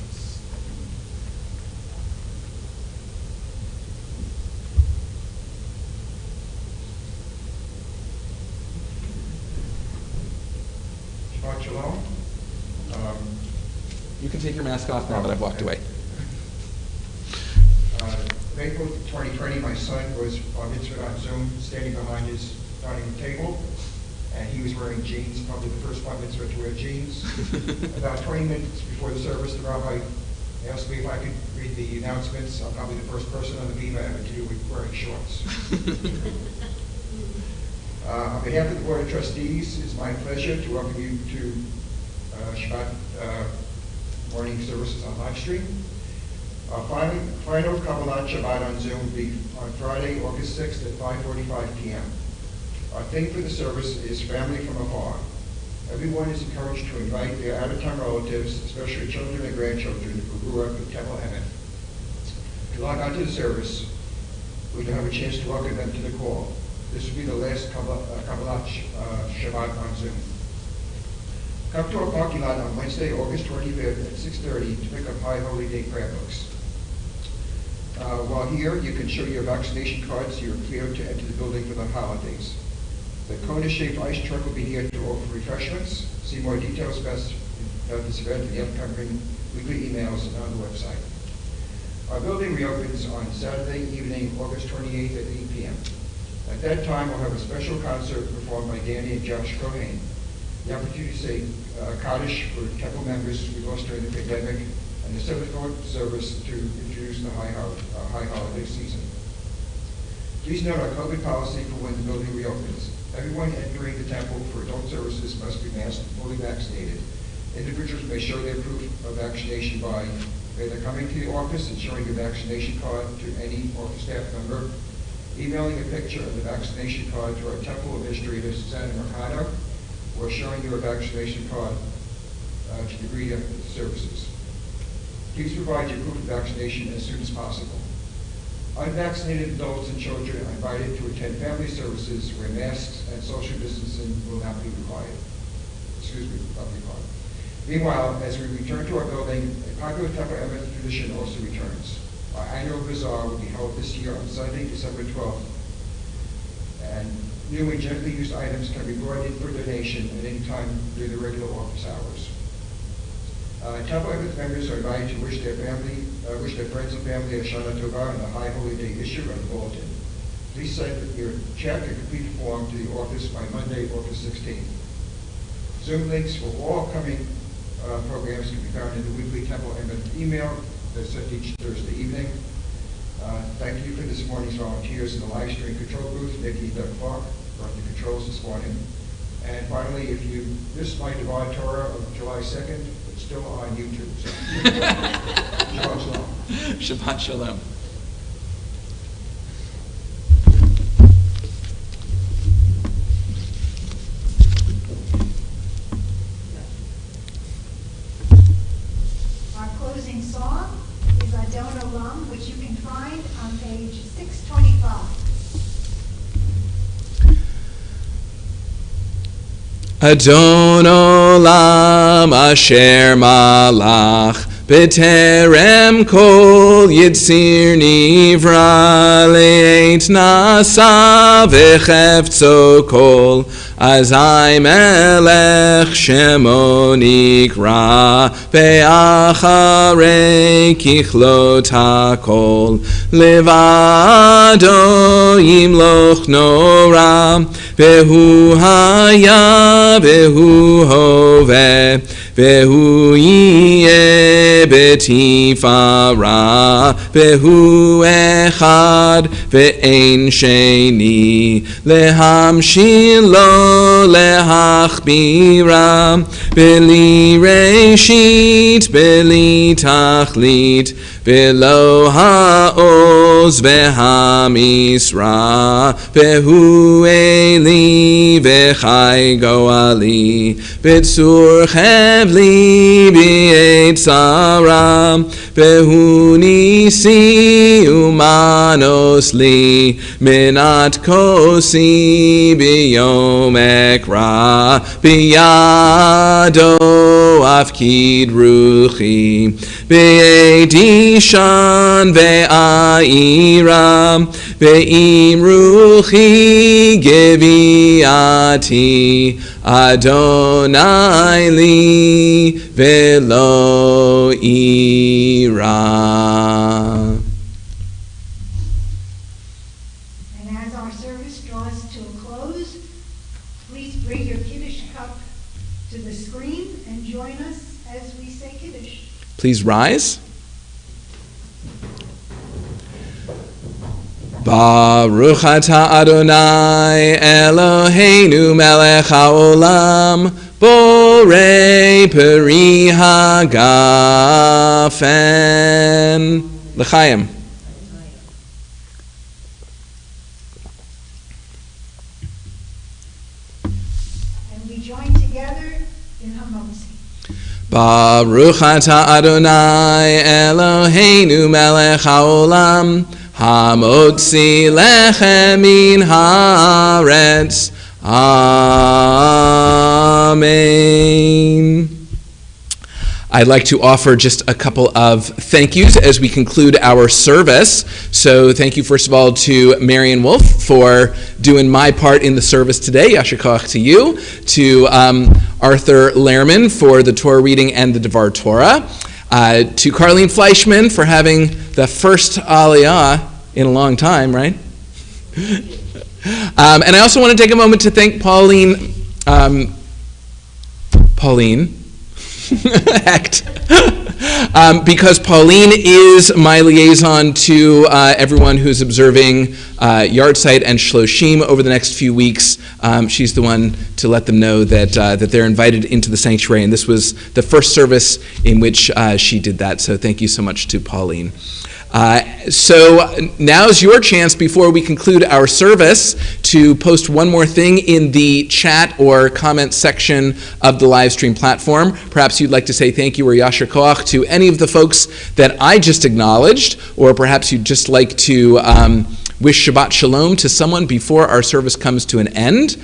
You can take your mask off now that I've walked away. April 2020, my son was on Zoom, standing behind his dining room table, and he was wearing jeans, probably the first bar mitzvah to wear jeans. About 20 minutes before the service, the rabbi asked me if I could read the announcements. I'm probably the first person on the beam ever to do with wearing shorts. On behalf of the Board of Trustees, it's my pleasure to welcome you to Shabbat Morning Services on live stream. Our final Kabbalat Shabbat on Zoom will be on Friday, August 6th at 5:45 p.m. Our theme for the service is family from afar. Everyone is encouraged to invite their out-of-town relatives, especially children and grandchildren who grew up in Temple Emeth. To log on to the service, we can have a chance to welcome them to the call. This will be the last Kabbalat Shabbat on Zoom. Come to our parking lot on Wednesday, August 25th at 6:30 to pick up High Holy Day prayer books. While here, you can show your vaccination cards so you're cleared to enter the building for the holidays. The Kona-shaped ice truck will be here to offer refreshments. See more details about this event in the upcoming weekly emails and on the website. Our building reopens on Saturday evening, August 28th at 8 p.m. At that time, we'll have a special concert performed by Danny and Josh Cohane. The opportunity to say Kaddish for Temple members we lost during the pandemic, and the 7th service to introduce the high holiday season. Please note our COVID policy for when the building reopens. Everyone entering the temple for adult services must be masked and fully vaccinated. Individuals may show their proof of vaccination by either coming to the office and showing your vaccination card to any office staff member, emailing a picture of the vaccination card to our temple administrator, Susanna Mercado, or showing your vaccination card to the greeter of the services. Please provide your proof of vaccination as soon as possible. Unvaccinated adults and children are invited to attend family services where masks and social distancing will not be required. Not required. Meanwhile, as we return to our building, a popular Temple Emeth tradition also returns. Our annual bazaar will be held this year on Sunday, December 12th. And new and gently used items can be brought in for donation at any time during the regular office hours. Temple Emeth members are invited to wish their friends and family a Shana Tova and a High Holy Day issue on the bulletin. Please send your check and complete form to the office by Monday, August 16th. Zoom links for all coming programs can be found in the weekly Temple Emeth email that's sent each Thursday evening. Thank you for this morning's volunteers in the live stream control booth, Nikki and Doug Clark, brought the controls this morning. And finally, if you missed my Divine Torah of July 2nd, it's still on YouTube. So. Shabbat Shalom. Shabbat Shalom. Our closing song is Adon Olam, which you can find on page 625. Adon Olam Asher Malach B'terem Kol Yitzir Nivra Le'et Nasa V'chefzo Kol Azai Melech Shemo Nikra Be'acharei Kichlot HaKol Levado Yimloch Nora Behu Haya Behu Hove Behu Yeh Betifara Behu Echad Ve'ein Sheni Lehamshil Lo Lehachbira Beli Reshit Beli Tachlit Below Ha'oz Ve'hamisra Behu Eli Ve'chai Goali B'tzur Chevli B'etzara Behu Nisi Umanos Li Minat Kosi B'yom Ekra B'yado Afkid Ruchi B'edi Shan ve'aira ve'im ruchi geviati Adonai li velo ira. And as our service draws to a close, please bring your Kiddush cup to the screen and join us as we say Kiddush. Please rise. Baruch atah Adonai Eloheinu melech haolam borei peri hagafen. L'chaim. And we join together in Hamotzi. Baruch atah Adonai Eloheinu melech haolam Hamotzi lechem min haaretz. Amen. I'd like to offer just a couple of thank yous as we conclude our service. So thank you, first of all, to Marion Wolf for doing my part in the service today. Yasher koach to you. To Arthur Lehrman for the Torah reading and the Devar Torah. To Carlene Fleischman for having the first Aliyah in a long time, right? And I also want to take a moment to thank Pauline Hecht, because Pauline is my liaison to everyone who's observing Yahrzeit and Shloshim over the next few weeks. She's the one to let them know that they're invited into the sanctuary, and this was the first service in which she did that. So thank you so much to Pauline. So now's your chance before we conclude our service to post one more thing in the chat or comment section of the live stream platform. Perhaps you'd like to say thank you or Yasher Koach to any of the folks that I just acknowledged, or perhaps you'd just like to wish Shabbat Shalom to someone before our service comes to an end.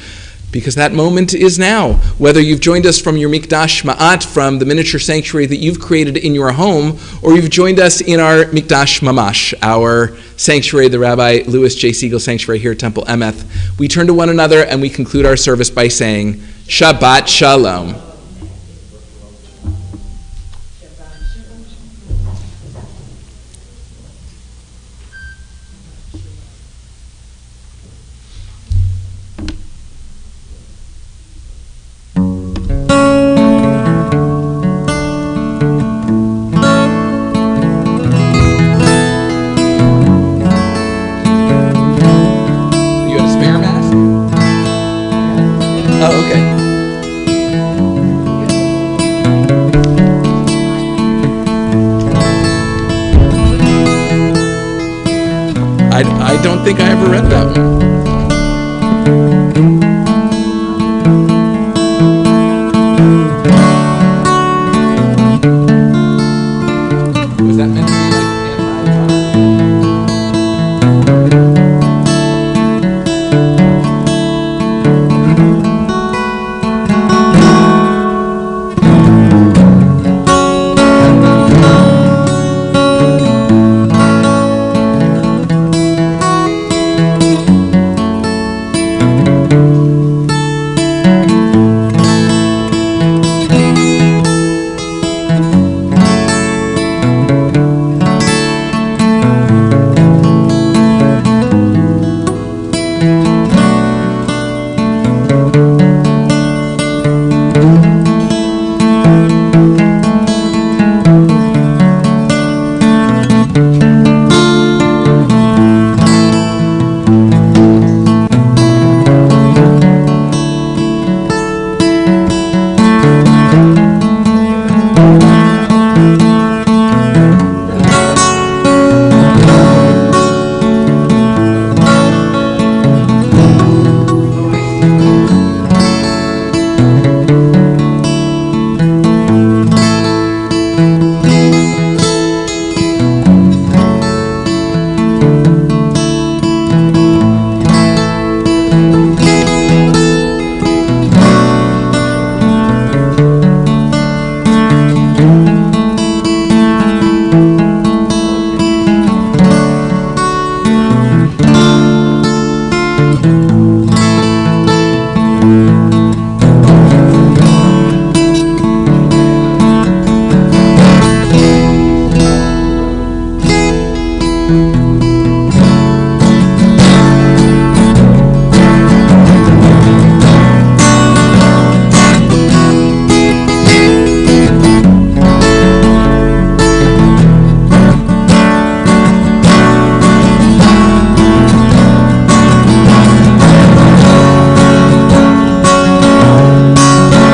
Because that moment is now. Whether you've joined us from your Mikdash Ma'at, from the miniature sanctuary that you've created in your home, or you've joined us in our Mikdash Mamash, our sanctuary, the Rabbi Louis J. Siegel Sanctuary here at Temple Emeth, we turn to one another and we conclude our service by saying, Shabbat Shalom. I don't think I ever read that one.